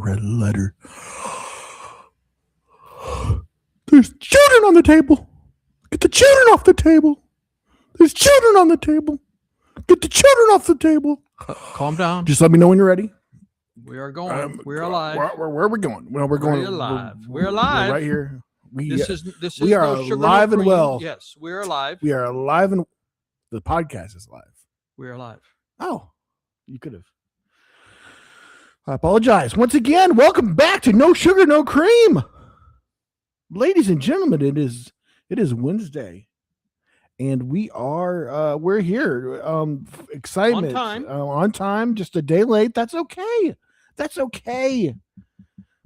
red letter. There's children on the table. Get the children off the table. There's children on the table. Get the children off the table. Calm down. Just let me know when you're ready. We are going. We're alive. Where are we going? Well, we're going. We're alive. We're alive. Right here. We are alive and well. Yes, we're alive. We are alive and the podcast is live. We're alive. Oh, you could have. I apologize. Once again, welcome back to No Sugar, No Cream. Ladies and gentlemen, it is Wednesday. And we're here. Excitement. On time, just a day late. That's okay.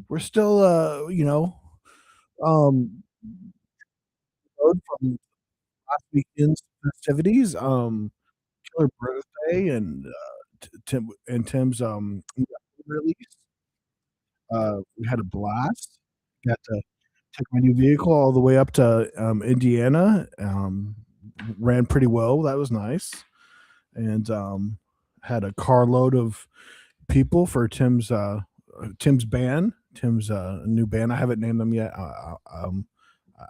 We're still from last weekend's festivities, Killer birthday and Tim's release. We had a blast. Got to take my new vehicle all the way up to Indiana. Ran pretty well. That was nice. And had a carload of people for Tim's band. Tim's new band. I haven't named them yet.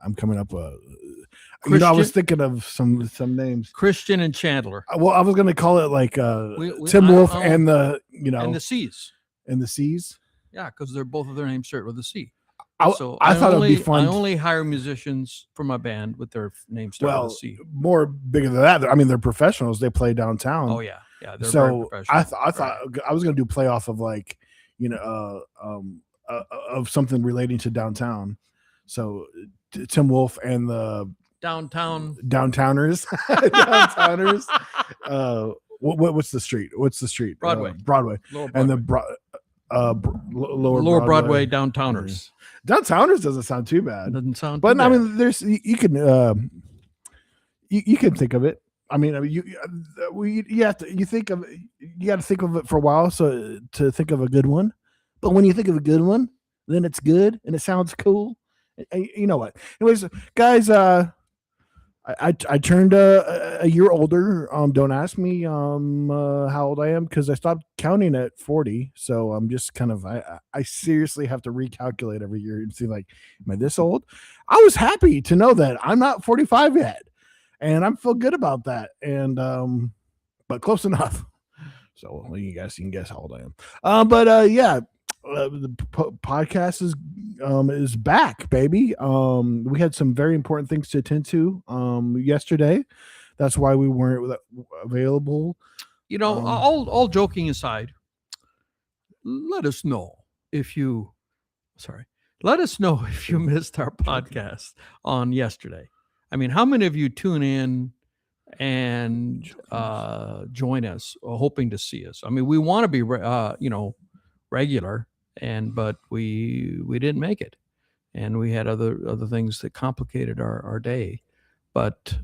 I'm coming up. I was thinking of some names. Christian and Chandler. Well, I was going to call it like Tim Wolf and the and the C's. And the C's. Yeah, because they're both of their names start with a C. I thought it would be fun. I only hire musicians for my band with their names start with a C. More bigger than that. I mean, they're professionals. They play downtown. Oh yeah. They're so I thought I was going to do play off of like of something relating to downtown. So Tim Wolf and the downtowners. What's the street? Broadway. And the lower Broadway downtowners. Downtowners doesn't sound too bad. Doesn't sound. But I mean, there's you can think of it. I mean, you got to think of it for a while so to think of a good one. But when you think of a good one, then it's good and it sounds cool. You know what? Anyways, guys, I turned a year older. Don't ask me how old I am because I stopped counting at 40. So I'm just kind of I seriously have to recalculate every year and see like, am I this old? I was happy to know that I'm not 45 yet, and I feel good about that. And but close enough. So you guys can guess how old I am. The podcast is back, baby. We had some very important things to attend to yesterday. That's why we weren't available. All joking aside, let us know if you missed our podcast on yesterday. I mean, how many of you tune in and join us, hoping to see us? I mean, we want to be regular, but we didn't make it, and we had other things that complicated our day, but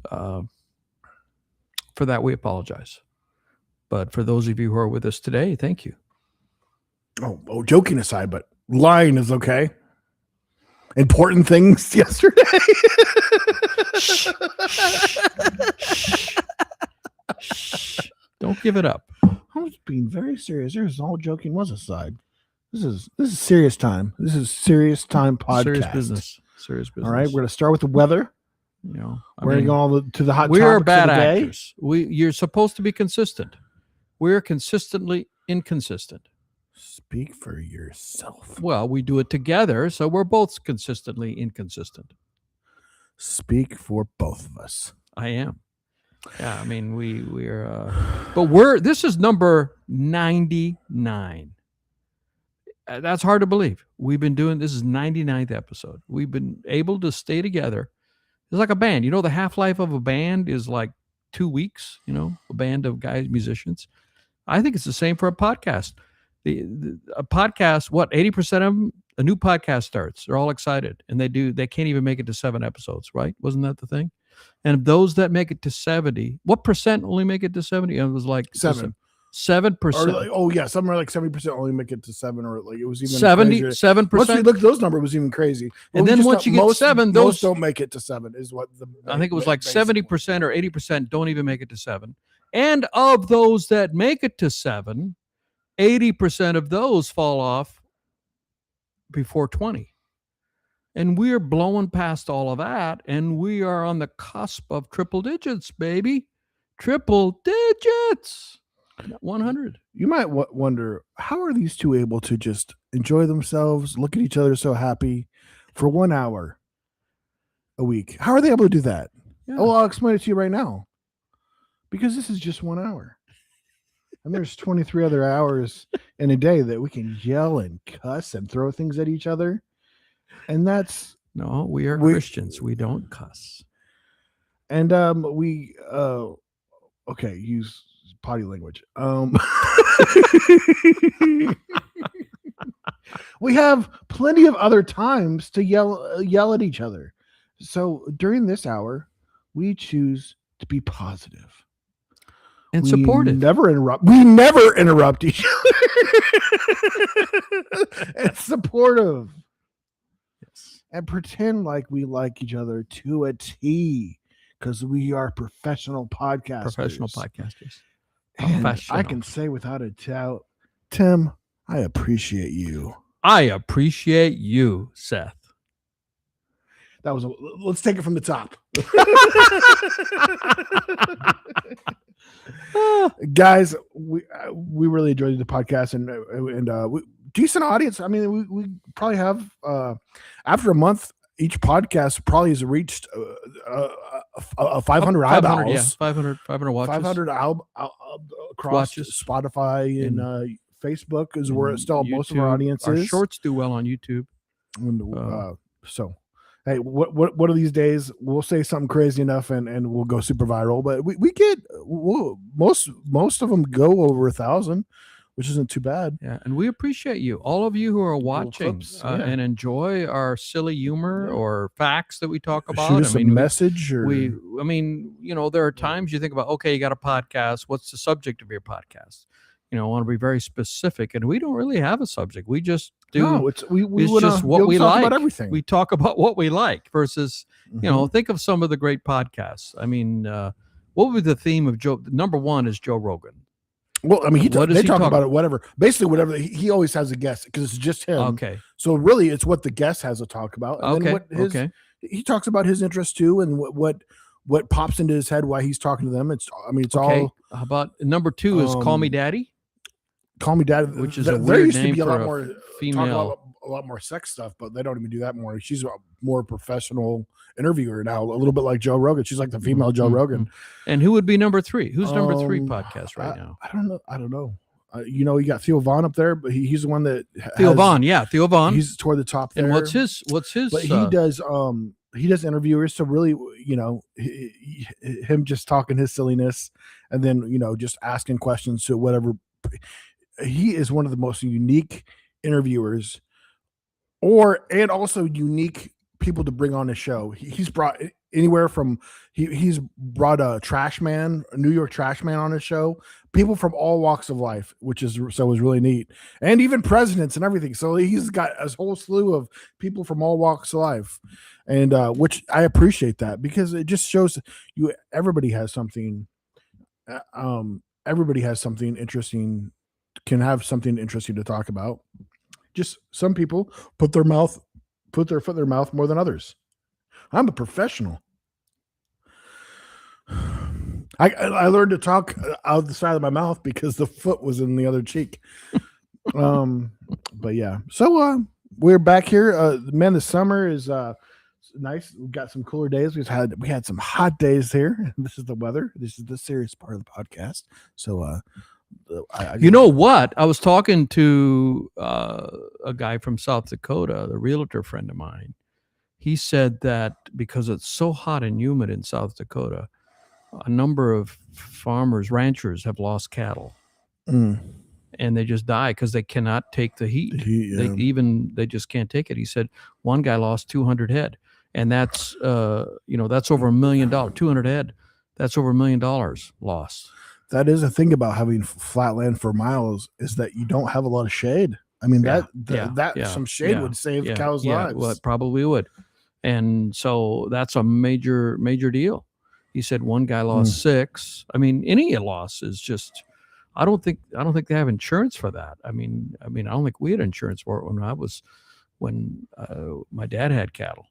for that we apologize. But for those of you who are with us today, thank you. Oh, joking aside, but lying is okay. Important things yesterday. Shh. Don't give it up. I was being very serious. There's all joking was aside. This is serious time. This is serious time podcast. Serious business. All right, we're gonna start with the weather. We're gonna go to the hot. We are bad of the actors. You're supposed to be consistent. We're consistently inconsistent. Speak for yourself. Well, we do it together, so we're both consistently inconsistent. Speak for both of us. I am. Yeah, I mean we're this is number 99. That's hard to believe. We've been doing this is 99th episode. We've been able to stay together. It's like a band. The half-life of a band is like 2 weeks, a band of guys, musicians. I think it's the same for a podcast. A podcast, 80% of them, a new podcast starts. They're all excited, and they can't even make it to 7 episodes, right? Wasn't that the thing? And those that make it to 70, what percent only make it to 70? It was like 7%. 7%. Some are like 70% only make it to 7, or like it was even 77%. Once we looked, those number was even crazy. And then once you get 7, those don't make it to 7. Is what I think it was like 70% or 80% don't even make it to 7. And of those that make it to 7, 80% of those fall off before 20. And we're blowing past all of that. And we are on the cusp of triple digits, baby. Triple digits. 100. You might wonder, how are these two able to just enjoy themselves, look at each other so happy for 1 hour a week? How are they able to do that? Yeah. Oh, I'll explain it to you right now. Because this is just 1 hour. And there's 23 other hours in a day that we can yell and cuss and throw things at each other. And that's... No, we are Christians. We don't cuss. And okay, use potty language. We have plenty of other times to yell at each other. So during this hour, we choose to be positive and supportive. We never interrupt each other. And supportive. Yes. And pretend like we like each other to a T, because we are professional podcasters. And I can say without a doubt, Tim, I appreciate you. I appreciate you, Seth. Let's take it from the top. Guys, we really enjoyed the podcast and decent audience. I mean, we probably have after a month, each podcast probably has reached 500 eyeballs. Yeah, 500 watches. 500 across watches. Spotify and Facebook is where still YouTube. Most of our audience is. Our shorts do well on YouTube. So, hey, what are these days? We'll say something crazy enough and we'll go super viral. But we get most of them go over 1,000, which isn't too bad. Yeah, and we appreciate you, all of you who are watching and enjoy our silly humor or facts that we talk about. Shoot us a message. I mean, there are times you think about, okay, you got a podcast. What's the subject of your podcast? I want to be very specific, and we don't really have a subject. We just do. No, it's just what we like. About everything. We talk about what we like versus, think of some of the great podcasts. I mean, what would be the theme of Joe? Number one is Joe Rogan. Well, I mean, they talk about it, whatever. Basically, whatever. He always has a guest because it's just him. Okay. So really, it's what the guest has to talk about. And then he talks about his interests too, and what pops into his head, why he's talking to them. It's all. How about number two is Call Me Daddy? Call Me Daddy, which is a weird name for more female. A lot more sex stuff, but they don't even do that more. She's a more professional interviewer now, a little bit like Joe Rogan. She's like the female Joe Rogan. And who would be number three? Who's number three podcast right now? I don't know. You got Theo Vaughn up there, but he's the one that Theo Vaughn. He's toward the top there. And what's his? But he does interviewers. So really, him just talking his silliness, and then just asking questions to whatever. He is one of the most unique interviewers, and also unique people to bring on his show. He's brought anywhere from he's brought a New York trash man on his show, people from all walks of life, which is really neat, and even presidents and everything. So he's got a whole slew of people from all walks of life, and which I appreciate that, because it just shows everybody has something. Everybody has something interesting. Can have something interesting to talk about. Just some people put their foot in their mouth more than others. I'm a professional. I learned to talk out the side of my mouth because the foot was in the other cheek. But yeah, so we're back here. The summer is nice. We've got some cooler days. We had some hot days here. This is the weather. This is the serious part of the podcast. So you know what? I was talking to a guy from South Dakota, the realtor friend of mine. He said that because it's so hot and humid in South Dakota, a number of ranchers have lost cattle. And they just die because they cannot take the heat. They just can't take it. He said one guy lost 200 head, and that's that's over $1 million. 200 head, that's over $1 million lost. That is a thing about having flat land for miles, is that you don't have a lot of shade. I mean, some shade would save cows' lives. Well, it probably would. And so that's a major, major deal. He said one guy lost 6. I mean, any loss is just, I don't think they have insurance for that. I mean, I don't think we had insurance for it when I was when my dad had cattle.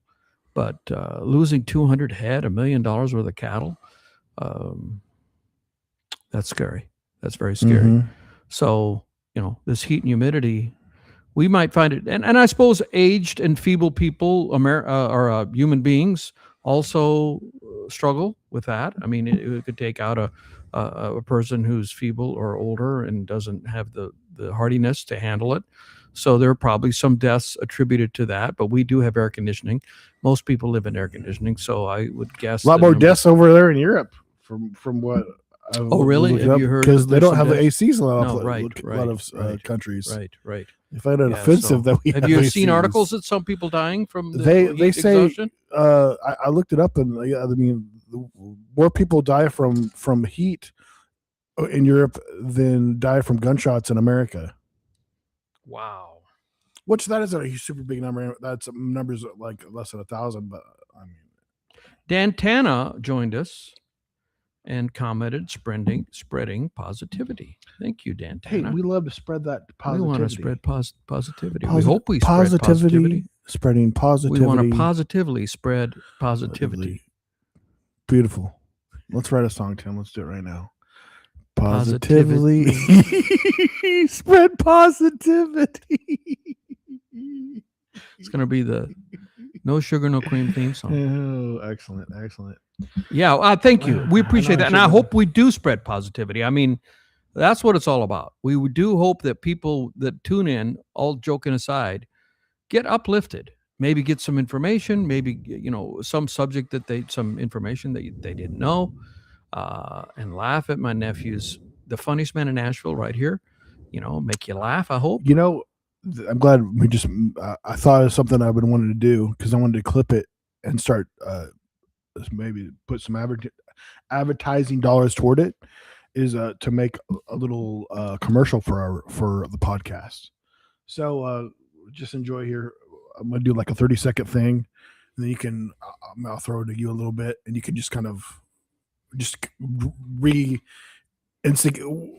But losing 200 head, $1 million worth of cattle, that's scary. That's very scary. Mhm. So, this heat and humidity, we might find it. And I suppose aged and feeble people or human beings also struggle with that. I mean, it could take out a person who's feeble or older and doesn't have the hardiness to handle it. So there are probably some deaths attributed to that, but we do have air conditioning. Most people live in air conditioning, so I would guess A lot more deaths over there in Europe from what. Oh, really? Have you heard? Because that they there's don't some have deaths? ACs in a lot No, of, right, countries. Right. I find it Yeah, offensive so that we have you seen ACs. articles that some people dying from the They heat say exhaustion? I looked it up, and I mean, more people die from heat in Europe than die from gunshots in America. Wow. Which that is a super big number. That's numbers like less than 1,000, but I mean, Dan Tana joined us and commented, spreading positivity. Thank you, Dan hey, Tana. we love to spread that We positivity. want to spread positivity. We hope we spread positivity, positivity. spreading We positivity. want to positively spread positivity. Beautiful. Let's write a song, Tim. Let's do it right now. Positivity. Positively spread positivity. It's going to be the No Sugar, No Cream theme song. Oh, excellent. Yeah, thank you. We appreciate that. And I should've- hope we do spread positivity. I mean, that's what it's all about. We do hope that people that tune in, all joking aside, get uplifted. Maybe get some information, maybe, some subject some information that they didn't know, and laugh at my nephews, the funniest man in Nashville right here, make you laugh, I hope. I'm glad we just, I thought of something I've been wanting to do because I wanted to clip it and start maybe put some advertising dollars toward it, is to make a little commercial for the podcast. So just enjoy here. I'm going to do like a 30-second thing. And then I'll throw it to you a little bit, and you can just kind of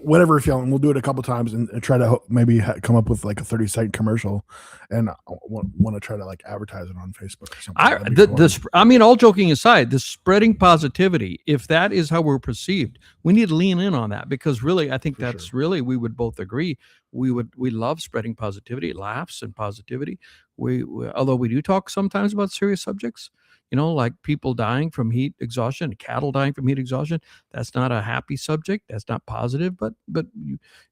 whatever if you want. We'll do it a couple times and try to maybe come up with like a 30-second commercial, and I want to try to like advertise it on Facebook or something. I mean, all joking aside, the spreading positivity, if that is how we're perceived, we need to lean in on that, because really, I think that's really, we would both agree, we love spreading positivity, laughs and positivity. We although we do talk sometimes about serious subjects, like people dying from heat exhaustion, cattle dying from heat exhaustion. That's not a happy subject. That's not positive, but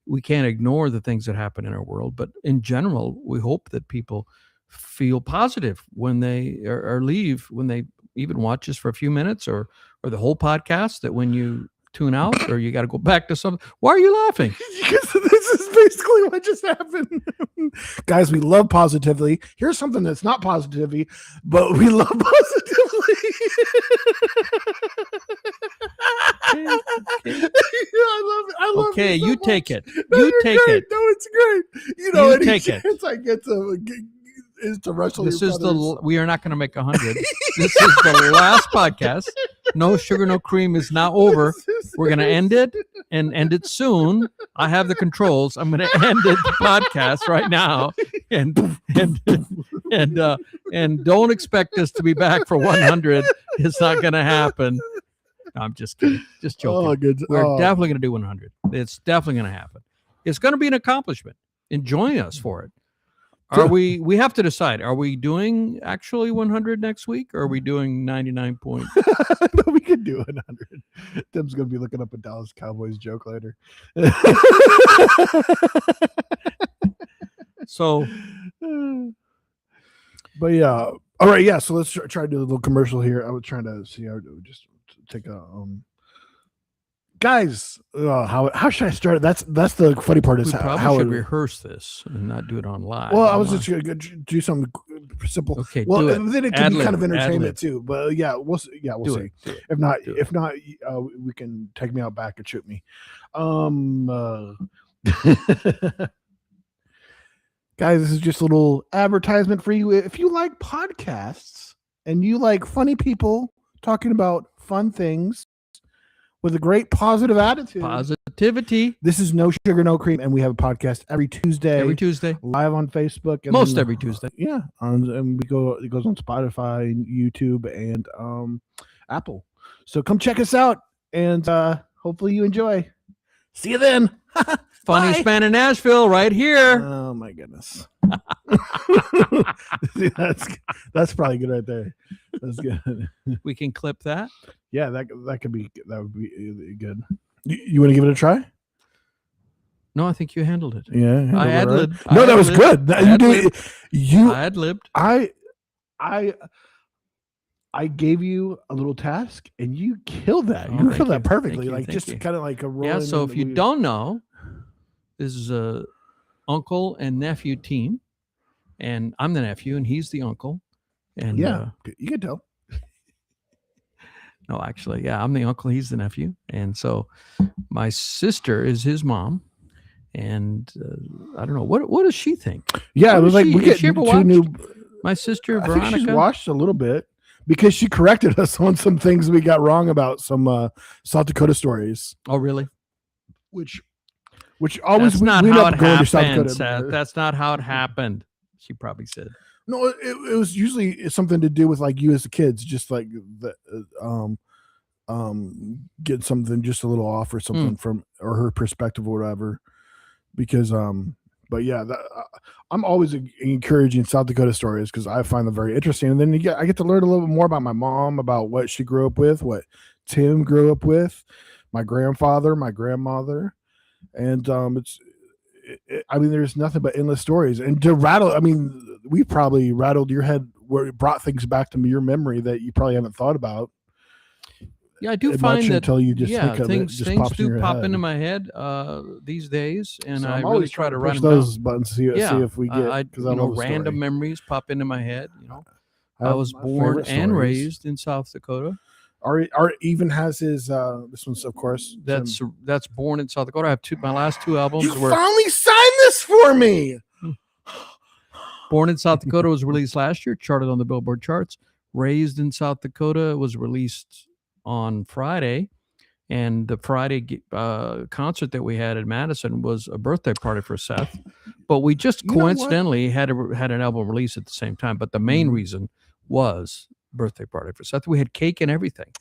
we can't ignore the things that happen in our world. But in general, we hope that people feel positive when they leave, when they even watch us for a few minutes or the whole podcast, that when you tune out or you got to go back to something. Why are you laughing? Because this is basically what just happened. Guys, we love positively. Here's something that's not positivity, but we love positively. I love okay, it so you much. take it. No, You take great. it. No, it's great. You any take it. chance I get is to wrestle This your is brothers. we are not going to make 100. This is the last podcast. No Sugar, No Cream is now over. We're going to end it and end it soon. I have the controls. I'm going to end it, the podcast right now, and don't expect us to be back for 100. It's not going to happen. No, I'm just kidding. Just joking. Oh, good. We're definitely going to do 100. It's definitely going to happen. It's going to be an accomplishment. And join us for it. Are we have to decide, are we doing actually 100 next week, or are we doing 99 point? No, we could do 100. Tim's going to be looking up a Dallas Cowboys joke later. So, but yeah. All right. Yeah. So let's try to do a little commercial here. I was trying to see how to just take a, guys, how should I start? That's the funny part is we probably how should rehearse this and not do it on live. Well, I was just going to do something simple. Okay, well, do it. and then it can be kind of Ad-lib. entertainment too. But yeah, we'll see. Do see. it. If not, Do it. We can take me out back and shoot me. Guys, this is just a little advertisement for you. If you like podcasts and you like funny people talking about fun things, with a great positive attitude. Positivity. This is No Sugar, No Cream, and we have a podcast every Tuesday. Every Tuesday. Live on Facebook. And Most then, every Tuesday. Yeah. And it goes on Spotify, YouTube, and Apple. So come check us out, and hopefully you enjoy. See you then. Funniest man in Nashville right here. Oh my goodness. See, that's probably good right there. That's good. We can clip that. Yeah, that would be good. You want to give it a try? No, I think you handled it. Yeah, I ad-libbed. No, that was good. You I ad-libbed. I gave you a little task and you killed that. Oh, You thank killed that you. perfectly. Thank you. Like Thank just you. kind of like a roll. Yeah, so if you don't know, this is a uncle and nephew team, and I'm the nephew and he's the uncle. And yeah, you can tell. no, actually, yeah, I'm the uncle, he's the nephew, and so my sister is his mom. And I don't know what does she think. Yeah, What it was does like she- we has get she ever two watched? new. My sister I think she's Veronica. watched a little bit because she corrected us on some things we got wrong about some South Dakota stories, Oh, really? which always That's not we how have it to go to South happened, Dakota. Seth. That's not how it happened. She probably said. No, it was usually something to do with like you as the kids, just like the get something just a little off or something from or her perspective or whatever. Because but yeah, I'm always encouraging South Dakota stories because I find them very interesting. And then I get to learn a little bit more about my mom, about what she grew up with, what Tim grew up with, my grandfather, my grandmother, and I mean, there's nothing but endless stories. And to rattle, I mean, we probably rattled your head where it brought things back to your memory that you probably haven't thought about. Yeah, I do much find that until you just think of things it, just pops in do your pop head. into my head these days, and So I I'm really always try to push write them those down. buttons, see if we get because I know the random story. memories pop into my head. You know, I I have was my born favorite and stories. raised in South Dakota. Art even has his this one's of course That's born in South Dakota. I have my last two albums you were finally signed this for me. Born in South Dakota was released last year, charted on the Billboard charts. Raised in South Dakota was released on Friday, and the Friday concert that we had in Madison was a birthday party for Seth. But we just You know what? coincidentally had an album release at the same time. But the main Mhm. reason was birthday party for Seth. We had cake and everything,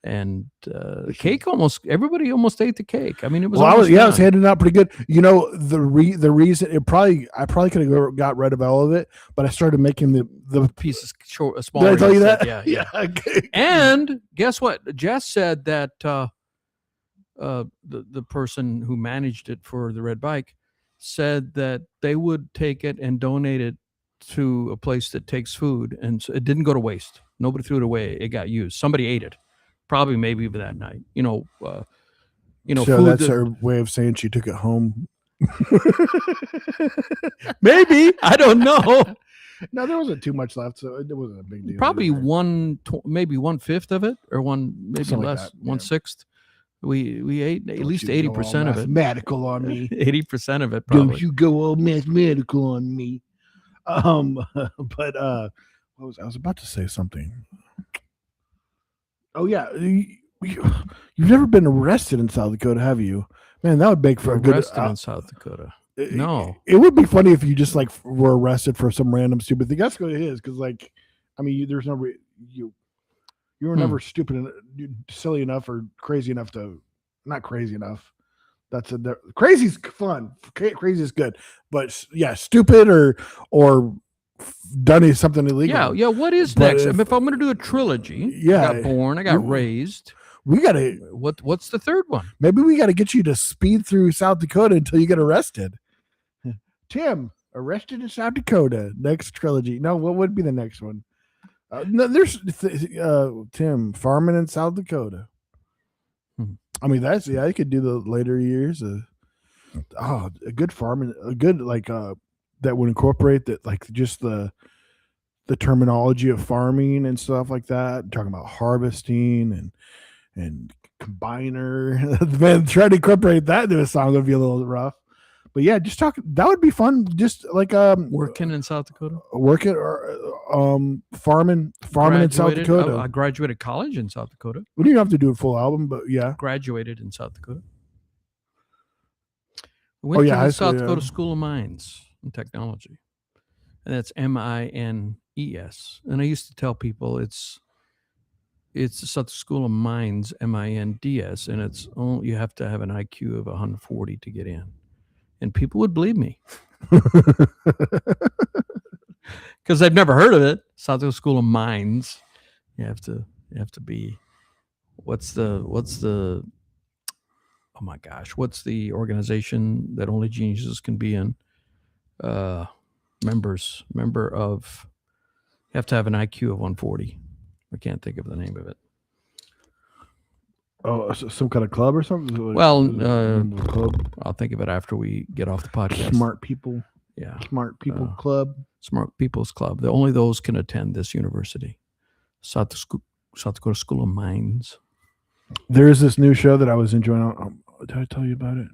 and the cake everybody almost ate the cake. I mean, it was. Well, I was done. handing out pretty good. You know, the reason I probably could have got rid of all of it, but I started making the pieces short, smaller. Did I tell you that? Yeah, yeah. Okay. And guess what? Jess said that the person who managed it for the Red Bike said that they would take it and donate it to a place that takes food, and so it didn't go to waste. Nobody threw it away. It got used. Somebody ate it, probably maybe even that night. So food that's that- her way of saying she took it home. maybe I don't know. No, there wasn't too much left, so it wasn't a big deal. Probably either. maybe 1/5 of it, or maybe Something like less, that, yeah. 1/6. We ate at Don't least you go all 80% of it. Mathematical on me. 80% of it, Don't probably. you go all mathematical on me. But I was about to say something. Oh yeah, you've never been arrested in South Dakota, have you? Man, that would make for a good. Arrested in South Dakota. No. It would be funny if you just like were arrested for some random stupid thing. That's what it is, because like, I mean, there's no you were never stupid, silly enough, or crazy enough to not crazy enough. That's crazy's fun. Crazy is good, but yeah, stupid or done something illegal. Yeah. What is But next? If I'm going to do a trilogy, Yeah. I got born, I got We- raised. We gotta What's the third one? maybe we gotta get you to speed through South Dakota until you get arrested. Tim, arrested in South Dakota. Next trilogy. No, what would be the next one? No, there's Tim farming in South Dakota. I mean, you could do the later years. A good farming, a good like that would incorporate that, like just the terminology of farming and stuff like that. Talking about harvesting and combiner. Man, trying to incorporate that into a song would be a little rough. But yeah, just talk. That would be fun. Just like Working in South Dakota. work it or farming in South Graduated- Dakota. I graduated college in South Dakota. We don't have to do a full album, but yeah. Graduated in South Dakota. Went to high the school, South yeah. Dakota School of Mines and Technology, and that's MINES. And I used to tell people it's the South School of Mines, MINDS, and it's only you have to have an IQ of 140 to get in, and people would believe me because they've never heard of it. South Dakota School of Mines. You have to be. What's the oh my gosh, what's the organization that only geniuses can be in? Member of, you have to have an IQ of 140. I can't think of the name of it. Oh, some kind of club or something? Well, club. I'll think of it after we get off the podcast. Smart people club. Smart People's Club. Only those can attend this university. South Dakota School of Mines. There's this new show that I was enjoying. Did I tell you about it?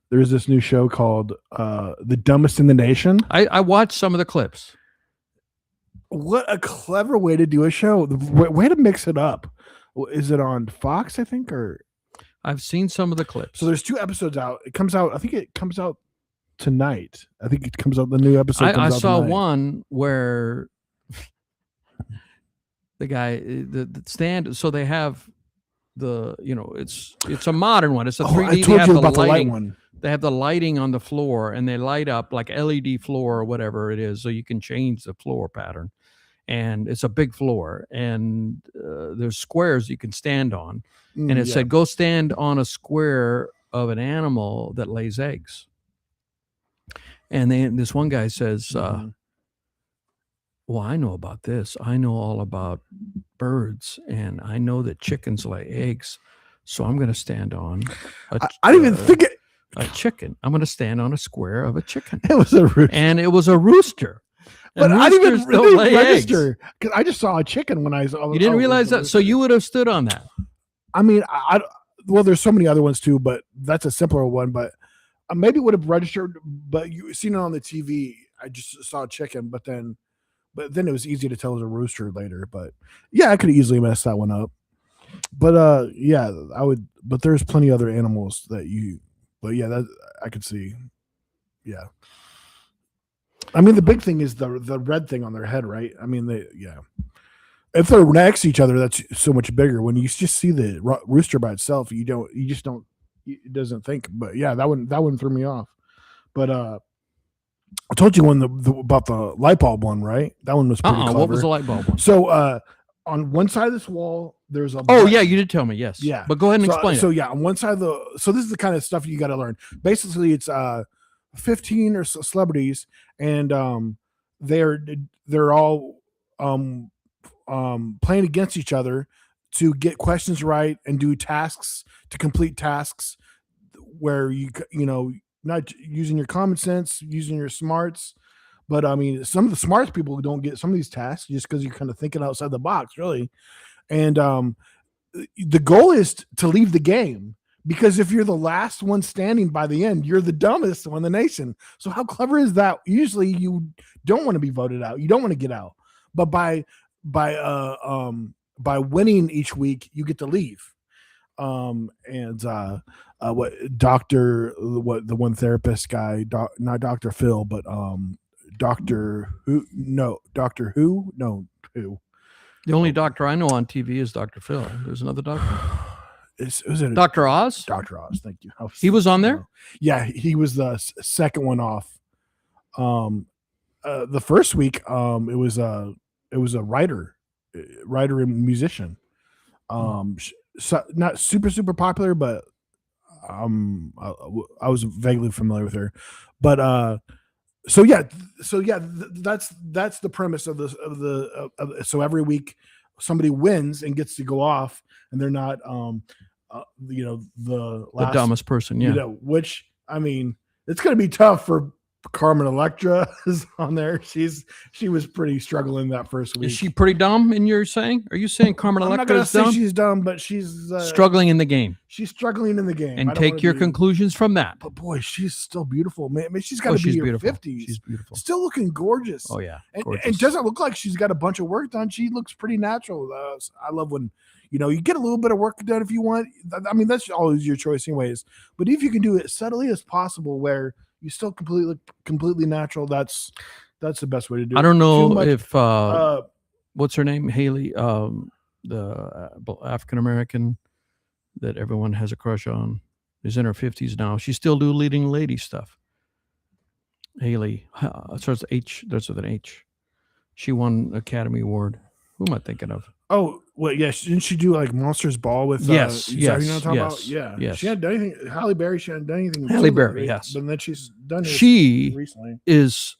There's this new show called The Dumbest in the Nation. I watched some of the clips. What a clever way to do a show. The way to mix it up. Is it on Fox, I think, or? I've seen some of the clips. So there's 2 episodes out. It comes out, I think it comes out tonight. I think it comes out, the new episode comes I out saw tonight. one where the guy, the stand, so they have it's a modern one. It's a 3D. I told you about the light one. They have the lighting on the floor, and they light up like LED floor or whatever it is, so you can change the floor pattern. And it's a big floor, and there's squares you can stand on. And it said, go stand on a square of an animal that lays eggs. And this one guy says, well, I know about this. I know all about birds, and I know that chickens lay eggs. So I'm going to stand on I didn't even think it. A chicken. I'm going to stand on a square of a chicken. It was a rooster. And it was a rooster. But And I didn't roosters even don't really lay register because I just saw a chicken when I saw. You didn't realize that? So you would have stood on that. I mean, well, there's so many other ones too, but that's a simpler one. But I maybe would have registered, but you seen it on the TV. I just saw a chicken, but then it was easy to tell it was a rooster later. But yeah, I could easily mess that one up. But yeah, I would. But there's plenty of other animals that you. But yeah, that I could see. Yeah. I mean, the big thing is the red thing on their head, right? I mean, if they're next to each other, that's so much bigger. When you just see the rooster by itself, it doesn't think. But yeah, that one threw me off. But I told you about the light bulb one, right? That one was pretty clever. What was the light bulb one? So on one side of this wall, there's a. Oh yeah, you did tell me. Yes. Yeah. But go ahead and explain. So yeah, on one side of so this is the kind of stuff you got to learn. Basically, it's 15 or so celebrities, and they're all playing against each other to get questions right and do tasks, to complete tasks where you not using your common sense, using your smarts. But I mean, some of the smartest people don't get some of these tasks just because you're kind of thinking outside the box, really. And the goal is to leave the game, because if you're the last one standing by the end, you're the dumbest one in the nation. So how clever is that? Usually you don't want to be voted out. You don't want to get out. But by winning each week, you get to leave. The one therapist guy, not Dr. Phil, but Doctor Who. The only doctor I know on TV is Dr. Phil. There's another doctor. Was it Dr. Oz? Dr. Oz, thank you. He was on there? Yeah, he was the second one off. The first week, it was a writer and musician. So not super popular, but I was vaguely familiar with her. But so that's the premise of this so every week somebody wins and gets to go off, and they're not the dumbest person. Yeah. Which, I mean, it's going to be tough for Carmen Electra is on there. She was pretty struggling that first week. Is she pretty dumb? In you're saying? Are you saying Carmen I'm not Electra gonna is say dumb? she's dumb, but she's Struggling in the game, She's struggling in the game. I and don't take wanna your be- conclusions from that. But boy, she's still beautiful, man. I mean, she's got Oh, to be she's in her beautiful. 50s. She's beautiful. Still looking gorgeous. Oh yeah, and gorgeous. doesn't look like she's got a bunch of work done. She looks pretty natural. I love when you get a little bit of work done if you want. I mean, that's always your choice, anyways. But if you can do it subtly as possible, where you still completely natural, that's the best way to do it. I don't Too know much- if what's her name, Haley, the African American that everyone has a crush on, is in her 50s now. She still do leading lady stuff. Haley, starts with H. Starts with an H. She won Academy Award. Who am I thinking of? Oh, well, yeah. Didn't she do like Monsters Ball with? Yes, is that who yes, you know what I'm talking yes, about? Yeah, yes. She hadn't done anything. Halle Berry, she hadn't done anything. Halle until Berry, right? yes. But then she's done. It She recently.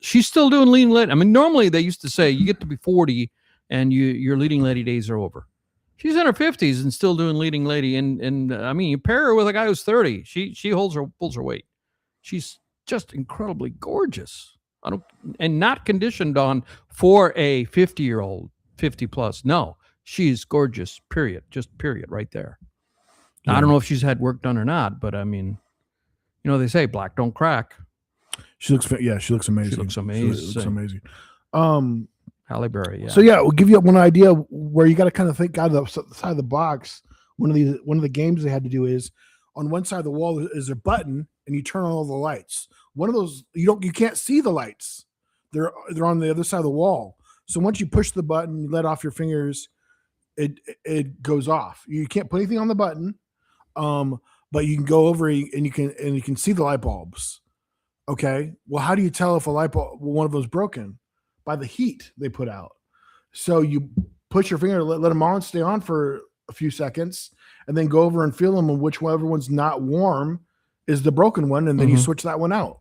she's still doing leading lady. I mean, normally they used to say you get to be 40 and your leading lady days are over. She's in her 50s and still doing leading lady. And I mean, you pair her with a guy who's 30. She pulls her weight. She's just incredibly gorgeous. And not conditioned on for a 50-year-old, 50 plus. No, she's gorgeous. Period. Just period. Right there. Now, I don't know if she's had work done or not, but I mean, they say black don't crack. She looks amazing. She looks amazing. She looks amazing. Halle Berry. Yeah. So yeah, we'll give you one idea where you got to kind of think out of the side of the box. One of the games they had to do is on one side of the wall is a button, and you turn on all the lights. One of those you can't see the lights. They're on the other side of the wall. So once you push the button, you let off your fingers, it goes off. You can't put anything on the button, but you can go over and you can see the light bulbs. Okay. Well, how do you tell if a light bulb, one of those broken? By the heat they put out. So you push your finger, let them on, stay on for a few seconds, and then go over and feel them, and whichever one's not warm is the broken one, and then you switch that one out.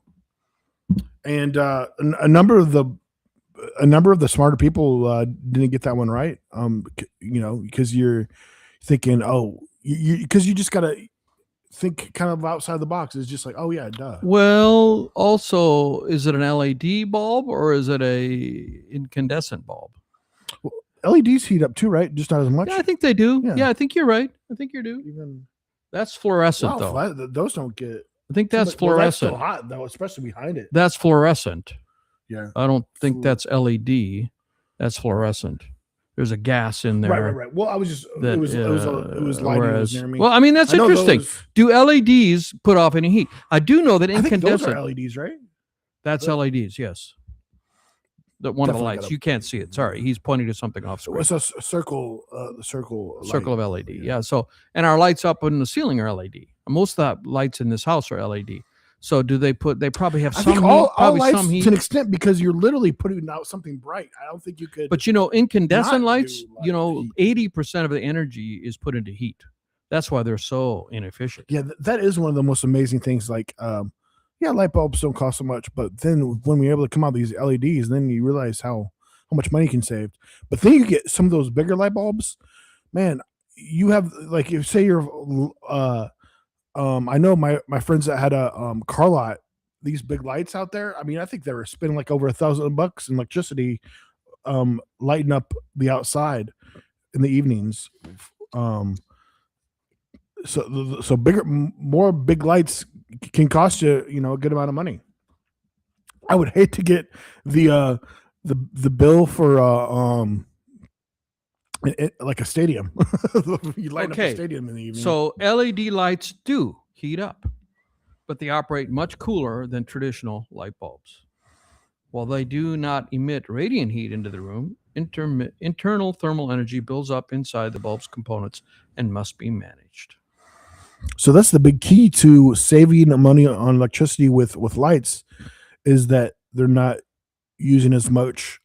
And a number of the smarter people didn't get that one right. Because you're thinking, because you just gotta think kind of outside the box. It's just like, oh yeah, duh. Well, also, is it an LED bulb or is it a incandescent bulb? Well, LEDs heat up too, right? Just not as much. Yeah, I think they do. Yeah. Yeah, I think you're right. I think you do. Even That's fluorescent, though. those don't get. I think that's Well, that's fluorescent. still hot though, especially behind it. That's fluorescent. Yeah. I don't think that's LED. That's fluorescent. There's a gas in there. Right. Well, I was just That, it was lighting that was near me. Well, I mean, that's I know interesting. those- Do LEDs put off any heat? I do know that I think those incandescent. are LEDs, right? That's LEDs, yes. One of the Definitely lights. gotta- You can't see it. Sorry, he's pointing to something off screen. It's a circle. The circle. Circle light. of LED. Yeah. So, and our lights up in the ceiling are LED. Most of the lights in this house are LED. So, they probably have I some think heat, all probably lights some heat. to an extent, because you're literally putting out something bright. I don't think you could. But incandescent not lights, do light heat. 80% of the energy is put into heat. That's why they're so inefficient. yeah, that is one of the most amazing things. Like, light bulbs don't cost so much, but then when we're able to come out with these LEDs, then you realize how much money you can save. But then you get some of those bigger light bulbs, man. You have, like, if say you're I know my friends that had a car lot, these big lights out there. I mean, I think they were spending like over $1,000 in electricity lighting up the outside in the evenings. So more big lights can cost you, a good amount of money. I would hate to get the bill for like a stadium. You light up a stadium in the evening. So LED lights do heat up, but they operate much cooler than traditional light bulbs. While they do not emit radiant heat into the room, internal thermal energy builds up inside the bulb's components and must be managed. So that's the big key to saving money on electricity with lights, is that they're not using as much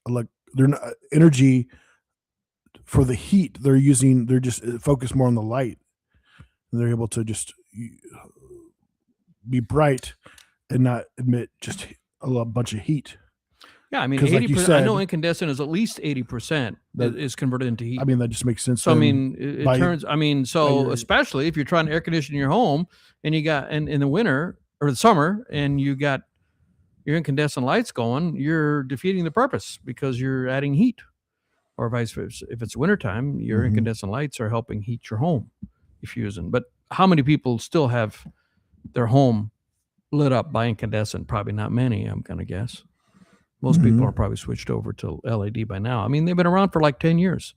energy for the heat. They're just focused more on the light, and they're able to just be bright and not emit just a bunch of heat. Yeah, I mean, 'Cause like you 80%. I know said- incandescent is at least 80% that is converted into heat. I mean, that just makes sense. So I then. mean, it by- turns. I mean, so your- especially if you're trying to air condition your home, and you got in the winter or the summer, and you got your incandescent lights going, you're defeating the purpose because you're adding heat, or vice versa. If it's wintertime, your Mhm. incandescent lights are helping heat your home if you're using. But how many people still have their home lit up by incandescent? Probably not many, I'm going to guess. Most people Mhm. are probably switched over to LED by now. I mean, they've been around for like 10 years.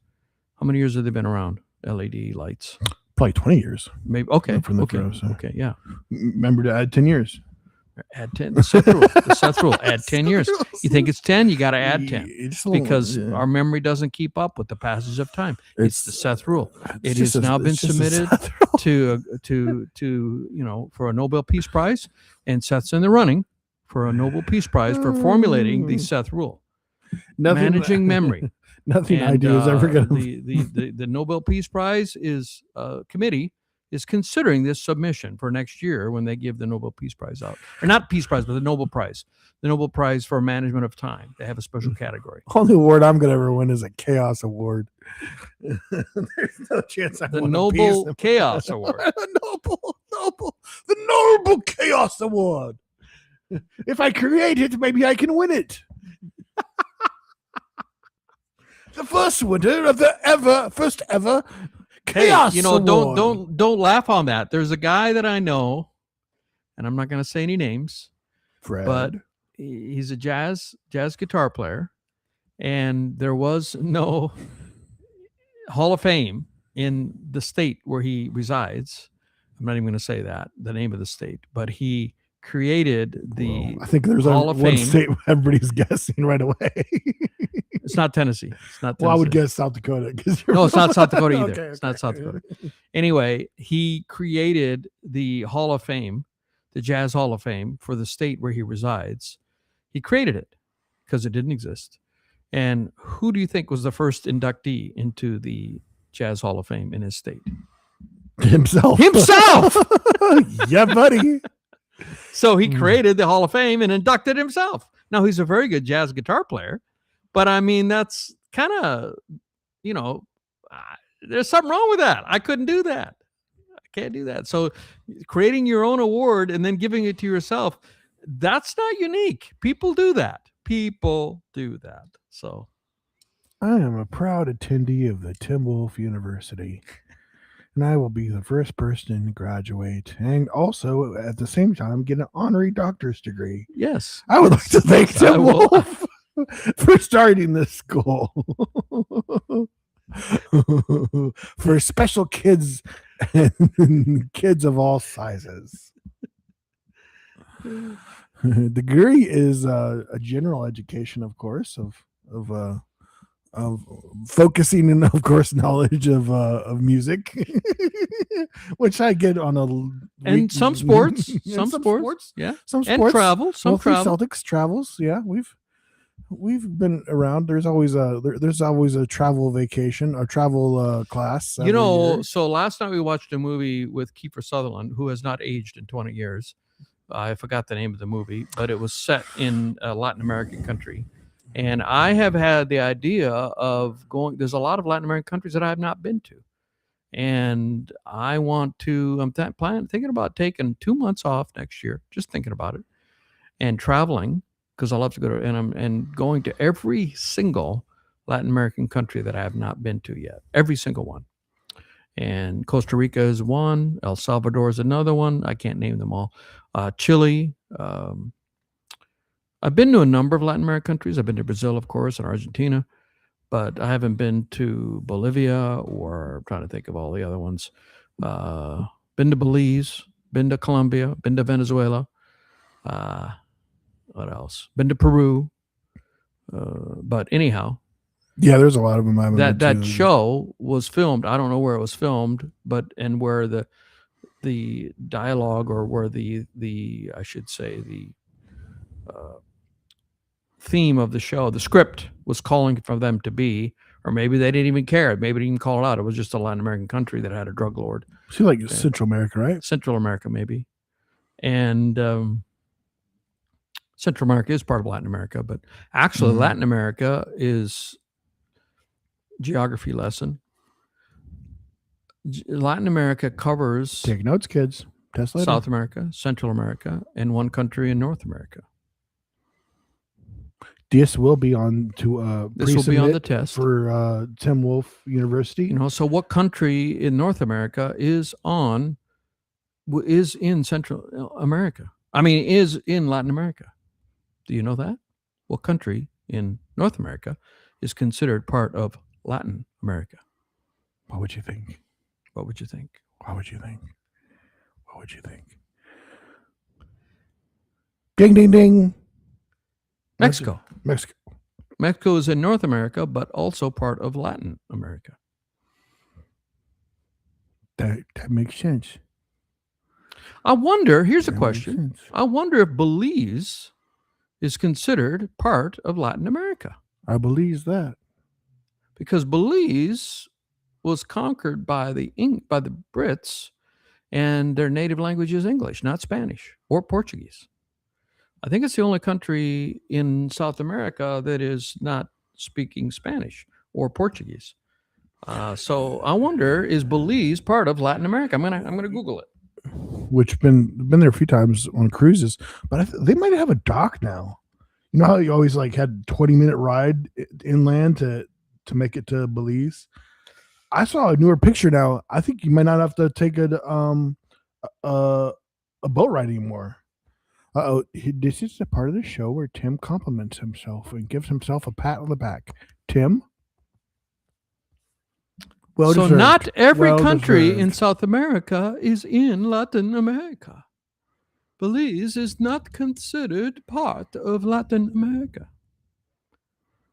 How many years have they been around, LED lights? Probably 20 years. Maybe. Okay. From the Okay. pros, so. Okay. Yeah. Remember to add 10 years. Add 10. The Seth rule. The Seth rule. Add 10 years. You think it's 10? You got to add 10 It's a little- because yeah. our memory doesn't keep up with the passage of time. It's the Seth rule. it's It just has now been it's just a submitted Seth rule. to for a Nobel Peace Prize, and Seth's in the running for a Nobel Peace Prize for formulating the Seth rule, managing memory. Nothing I And, do is ever going to. the Nobel Peace Prize is committee is considering this submission for next year when they give the Nobel Peace Prize out, or not Peace Prize, but the Nobel Prize for management of time. They have a special category. Only award I'm going to ever win is a Chaos Award. There's no chance I The win a Noble Peace Chaos Award. the Noble Chaos Award. If I create it, maybe I can win it. The first winner of the first ever Chaos Hey, Award. don't laugh on that. There's a guy that I know, and I'm not going to say any names, Fred. but he's a jazz guitar player, and there was no Hall of Fame in the state where he resides. I'm not even going to say the name of the state, but he created the I think there's Hall of one Fame. state everybody's guessing right away. It's not Tennessee. It's not Tennessee. Well, I would guess South Dakota. No, it's not South Dakota either. Okay, It's not okay. South Dakota. Anyway, he created the Hall of Fame, the Jazz Hall of Fame for the state where he resides. He created it because it didn't exist. And who do you think was the first inductee into the Jazz Hall of Fame in his state? Himself. Yeah, buddy. So he created the Hall of Fame and inducted himself. Now, he's a very good jazz guitar player, but I mean, that's kind of, there's something wrong with that. I couldn't do that. I can't do that. So creating your own award and then giving it to yourself, that's not unique. People do that. So I am a proud attendee of the Tim Wolf University, and I will be the first person to graduate and also at the same time get an honorary doctor's degree. yes, I would like to thank Yes, I Tim will. Wolf for starting this school for special kids and kids of all sizes. The degree is a general education, of course, of focusing and of course knowledge of music, which I get on a and some sports, Yeah, some sports, yeah, some and sports, travel, some Mostly travel. Celtics travels. Yeah, we've been around. There's always a travel vacation or travel class. every year. So last night we watched a movie with Kiefer Sutherland, who has not aged in 20 years. I forgot the name of the movie, but it was set in a Latin American country. And I have had the idea of going. There's a lot of Latin American countries that I have not been to, and I want to. I'm thinking about taking 2 months off next year, just thinking about it, and traveling because I love to go to. And I'm going to every single Latin American country that I have not been to yet. Every single one. And Costa Rica is one. El Salvador is another one. I can't name them all. Chile. I've been to a number of Latin American countries. I've been to Brazil, of course, and Argentina, but I haven't been to Bolivia, or I'm trying to think of all the other ones. Been to Belize, been to Colombia, been to Venezuela. What else? Been to Peru. But anyhow, Yeah, there's a lot of them. I haven't been that to. show was filmed. I don't know where it was filmed, and where the dialogue, or where the I should say the theme of the show, the script was calling for them to be, or maybe they didn't even care. Maybe they didn't even call it out. It was just a Latin American country that had a drug lord. See, like Central America, right? Central America, maybe. And Central America is part of Latin America, but actually Mhm. Latin America is geography lesson. Latin America covers Take notes, kids. Test later. South America, Central America, and one country in North America. This will be on to This will be on the pre-submit test. for Tim Wolf University. You know, so what country in North America is in Central America? I mean, is in Latin America? Do you know that? What country in North America is considered part of Latin America? What would you think? What would you think? What would you think? What would you think? Ding, ding, ding. Mexico. Mexico. Mexico is in North America, but also part of Latin America. That makes sense. I wonder, here's a That makes question. sense. I wonder if Belize is considered part of Latin America, I believe that. because Belize was conquered by the Brits, and their native language is English, not Spanish or Portuguese. I think it's the only country in South America that is not speaking Spanish or Portuguese. So I wonder, is Belize part of Latin America? I'm gonna Google it. Which been there a few times on cruises, but they might have a dock now. You know how you always like had 20-minute ride inland to make it to Belize? I saw a newer picture now. I think you might not have to take a boat ride anymore. This is the part of the show where Tim compliments himself and gives himself a pat on the back. Tim? Well So deserved. not every Well country in deserved. South America is in Latin America. Belize is not considered part of Latin America.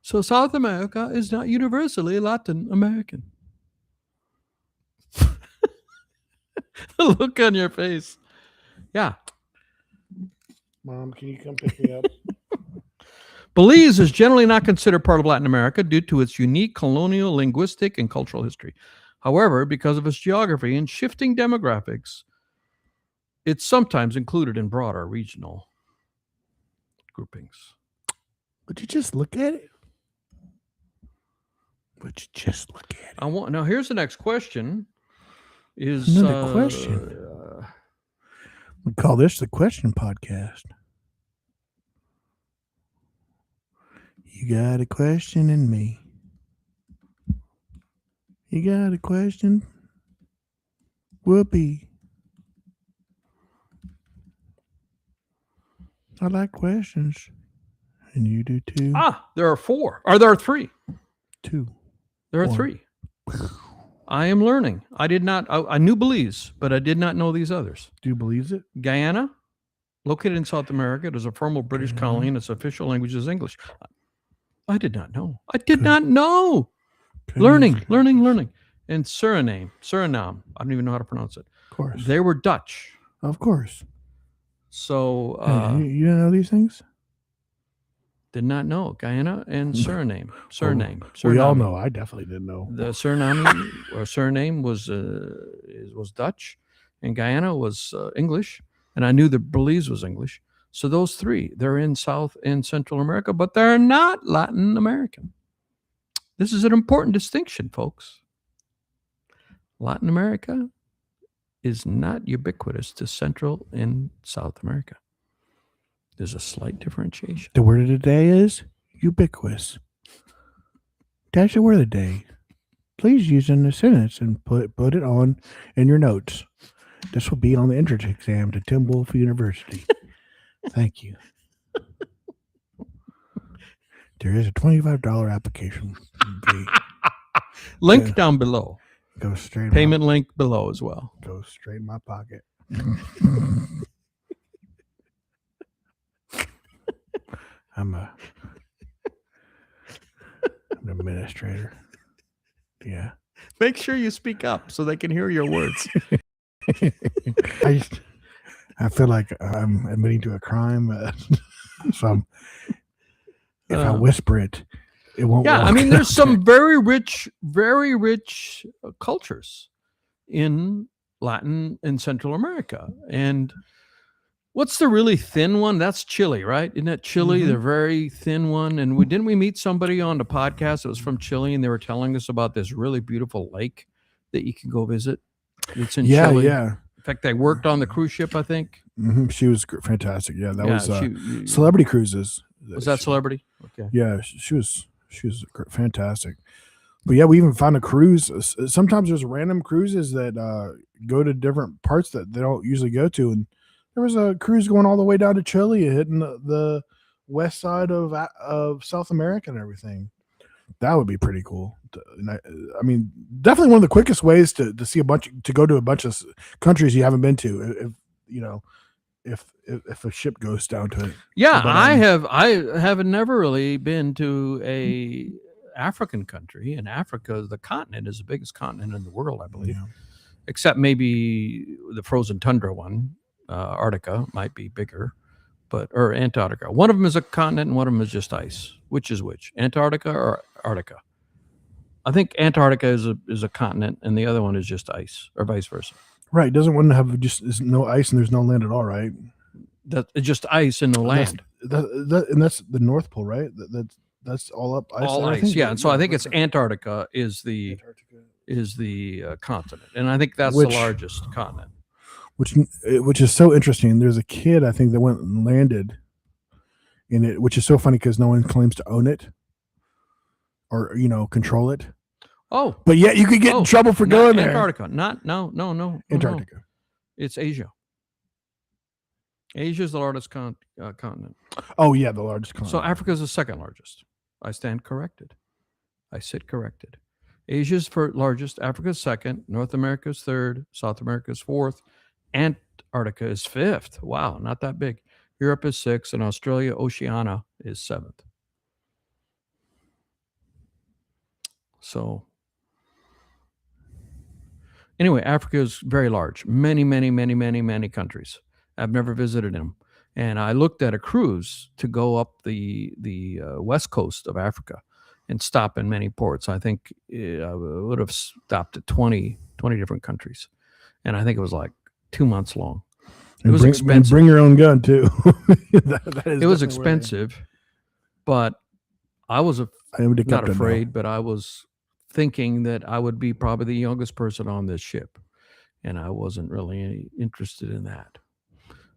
So South America is not universally Latin American. The look on your face. Yeah. Mom, can you come pick me up? Belize is generally not considered part of Latin America due to its unique colonial, linguistic, and cultural history. However, because of its geography and shifting demographics, it's sometimes included in broader regional groupings. Would you just look at it? Would you just look at it? Now here's the next question. Is Another question. We call this the Question Podcast. You got a question in me. You got a question? Whoopee. I like questions. And you do too. there are four. Or there are three. Two. There are Four. three. I am learning. I knew Belize, but I did not know these others. Do you believe it? Guyana, located in South America, it is a former British colony and its official language is English. I did not know. I did not know. Learning. And Suriname. I don't even know how to pronounce it. Of course. They were Dutch. Of course. So Hey, you didn't know these things? did not know Guyana and Suriname. We all know. I definitely didn't know. The surname was Dutch, and Guyana was English, and I knew that Belize was English. So those three, they're in South and Central America, but they're not Latin American. This is an important distinction, folks. Latin America is not ubiquitous to Central and South America. There's a slight differentiation. The word of the day is ubiquitous. That's the word of the day. Please use it in a sentence and put it on in your notes. This will be on the entrance exam to Tim Wolf University. Thank you. There is a $25 application fee. Link down below. Go straight. Payment link below as well. Go straight in my pocket. I'm an administrator. Yeah. Make sure you speak up so they can hear your words. I feel like I'm admitting to a crime. So if I whisper it, it won't Yeah, work. I mean, there's some very rich cultures in Latin and Central America. And what's the really thin one? That's Chile, right? Isn't that Chile? Mhm. The very thin one. And didn't we meet somebody on the podcast that was from Chile, and they were telling us about this really beautiful lake that you can go visit? It's in Chile. Yeah. In fact, they worked on the cruise ship, I think. She was fantastic. Yeah, that was she- Celebrity Cruises. Was that Celebrity? Okay. Yeah, she was fantastic. But yeah, we even found a cruise. Sometimes there's random cruises that go to different parts that they don't usually go to, and there was a cruise going all the way down to Chile, hitting the west side of South America and everything. That would be pretty cool. And I mean, definitely one of the quickest ways to see to go to a bunch of countries you haven't been to. If a ship goes down to it. Yeah, But, I have never really been to a African country, and Africa, the continent, is the biggest continent in the world, I believe, Yeah. except maybe the frozen tundra one. Antarctica might be bigger, or Antarctica. One of them is a continent, and one of them is just ice. Which is which? Antarctica or Arctica? I think Antarctica is a continent, and the other one is just ice, or vice versa. Right. Doesn't one have just no ice and there's no land at all, right? It's just ice and no land. And that's the North Pole, right? That's all up ice. All there, I ice, think? yeah. And so I think it's Antarctica is the continent, and I think that's the largest continent. Which is so interesting. There's a kid I think that went and landed in it, which is so funny because no one claims to own it or control it. Oh, but yet you could get in trouble for going there. Antarctica, no. Antarctica. It's Asia. Asia is the largest continent. Oh yeah, the largest continent. So Africa is the second largest. I stand corrected. I sit corrected. Asia's largest, Africa's second, North America's third, South America's fourth, Antarctica is fifth. Wow, not that big. Europe is sixth, and Australia, Oceania is seventh. So anyway, Africa is very large. Many, many, many, many, many countries. I've never visited them. And I looked at a cruise to go up the west coast of Africa and stop in many ports. I think I would have stopped at 20 different countries. And I think it was like 2 months long. It was expensive. Bring your own gun too. It was expensive, but I was not afraid, but I was thinking that I would be probably the youngest person on this ship. And I wasn't really interested in that.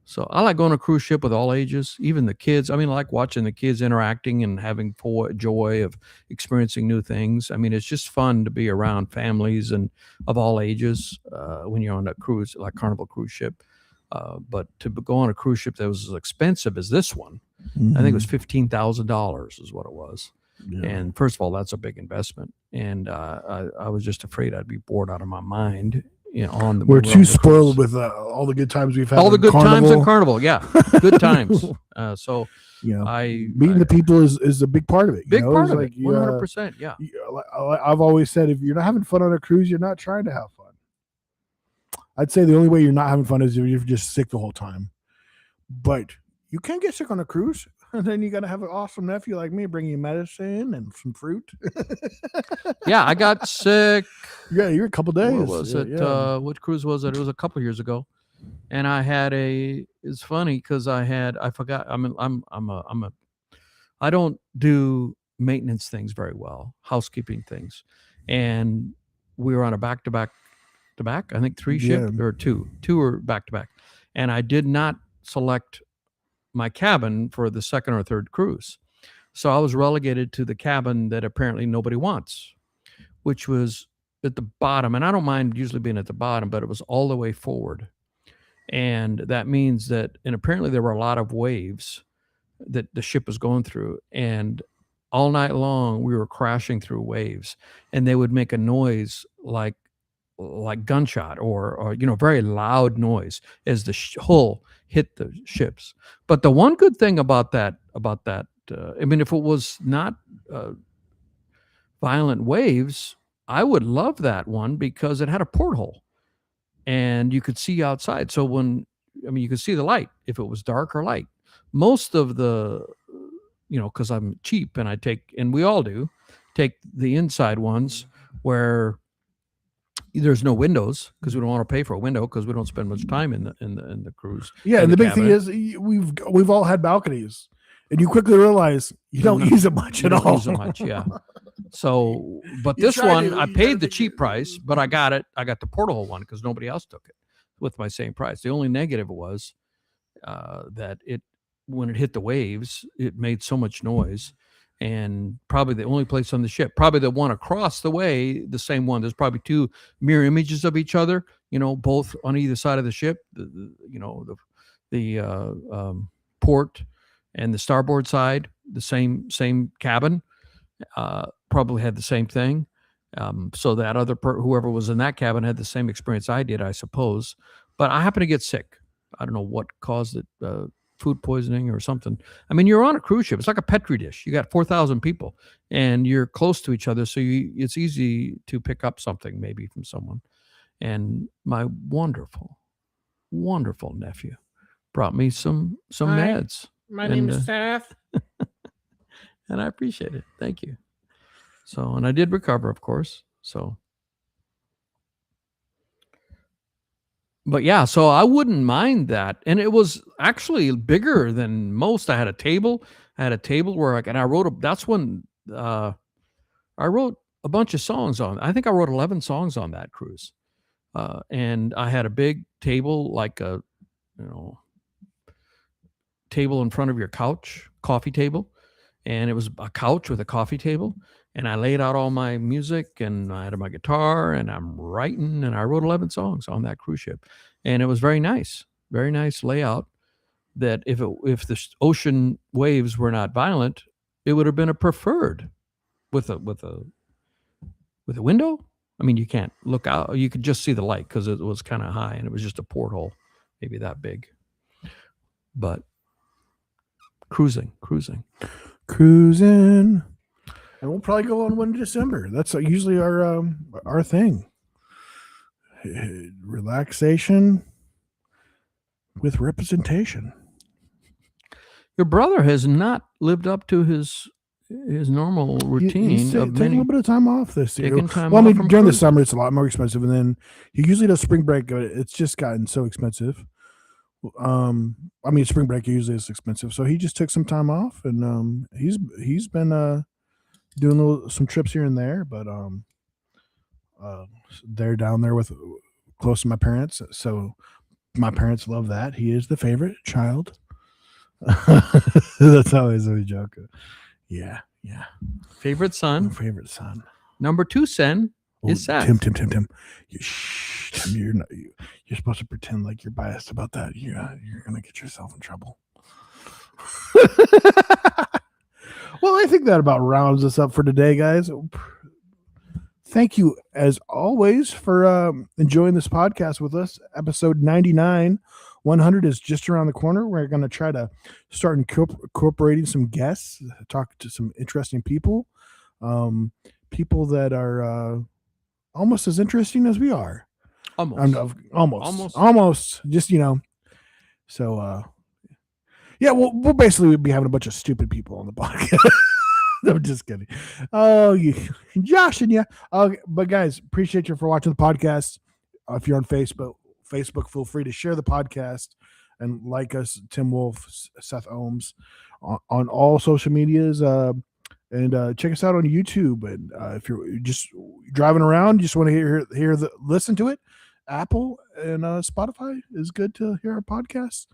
So I like going on a cruise ship with all ages, even the kids. I mean, I like watching the kids interacting and having joy of experiencing new things. I mean, it's just fun to be around families and of all ages when you're on a cruise, like Carnival cruise ship. But to go on a cruise ship that was as expensive as this one, I think it was $15,000 is what it was. Yeah. And first of all, that's a big investment. And I was just afraid I'd be bored out of my mind. We're too spoiled with all the good times we've had. All the good times in Carnival, yeah, good times. So meeting the people is a big part of it. Big part of it, 100%. Yeah, I've always said if you're not having fun on a cruise, you're not trying to have fun. I'd say the only way you're not having fun is if you're just sick the whole time. But you can get sick on a cruise, and then you got to have an awesome nephew like me bring you medicine and some fruit. Yeah, I got sick. Yeah, you're a couple days. What was it? Yeah. What cruise was it? It was a couple years ago, and I had it's funny because I forgot. I don't do maintenance things very well, housekeeping things, and we were on a back-to-back. I think 3 ships or two were back-to-back, and I did not select my cabin for the second or third cruise. So I was relegated to the cabin that apparently nobody wants, which was at the bottom. And I don't mind usually being at the bottom, but it was all the way forward. And that means and apparently there were a lot of waves that the ship was going through. And all night long, we were crashing through waves, and they would make a noise like gunshot or very loud noise as the hull hit the ships. But the one good thing about that, I mean, if it was not violent waves, I would love that one because it had a porthole and you could see outside. So you could see the light if it was dark or light. Most of the, because I'm cheap and we all do, take the inside ones where there's no windows because we don't want to pay for a window because we don't spend much time in the cruise. Yeah, and the big thing is we've all had balconies, and you quickly realize you don't use it much at all. Use it much, yeah. So, but this one I paid the cheap price, but I got it. I got the porthole one because nobody else took it with my same price. The only negative was that when it hit the waves, it made so much noise. And probably the only place on the ship, probably the one across the way, the same one. There's probably two mirror images of each other, both on either side of the ship. The port and the starboard side, the same cabin, probably had the same thing. So that other whoever was in that cabin had the same experience I did, I suppose. But I happened to get sick. I don't know what caused it. Food poisoning or something. I mean, you're on a cruise ship. It's like a Petri dish. You got 4,000 people and you're close to each other. So it's easy to pick up something maybe from someone. And my wonderful, wonderful nephew brought me some meds. My name is Seth. And I appreciate it. Thank you. So, and I did recover, of course. So, but yeah, so I wouldn't mind that. And it was actually bigger than most. I had a table. Where I wrote that's when I wrote a bunch of songs on. I think I wrote 11 songs on that cruise. And I had a big table, like a, table in front of your couch, coffee table. And it was a couch with a coffee table. And I laid out all my music and I had my guitar and I'm writing and I wrote 11 songs on that cruise ship. And it was very nice layout that if the ocean waves were not violent, it would have been a preferred with a window. I mean, you can't look out. You could just see the light because it was kind of high and it was just a porthole, maybe that big. But cruising. And we'll probably go on one in December. That's usually our thing. Relaxation with representation. Your brother has not lived up to his normal routine. He's taking a little bit of time off this year. Well, I mean, during the summer it's a lot more expensive, and then he usually does spring break. It's just gotten so expensive. I mean, spring break usually is expensive, so he just took some time off, and he's been doing some trips here and there, but they're down there with close to my parents, so my parents love that. He is the favorite child. That's always a joke. Yeah. Favorite son. Favorite son. Number 2 son is Seth. Tim. Tim, you're supposed to pretend like you're biased about that. You're gonna get yourself in trouble. Well, I think that about rounds us up for today, guys. Thank you, as always, for enjoying this podcast with us. Episode 99. 100 is just around the corner. We're going to try to start incorporating some guests, talk to some interesting people, people that are almost as interesting as we are. Almost. Just, So, yeah, we'll basically be having a bunch of stupid people on the podcast. I'm just kidding. Oh, Josh and yeah. But guys, appreciate you for watching the podcast. If you're on Facebook, feel free to share the podcast and like us, Tim Wolf, Seth Ohms, on all social medias. And check us out on YouTube. And if you're just driving around, you just want to listen to it, Apple and Spotify is good to hear our podcast.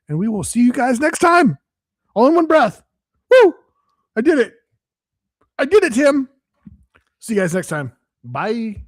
And we will see you guys next time. All in one breath. Woo! I did it, Tim. See you guys next time. Bye.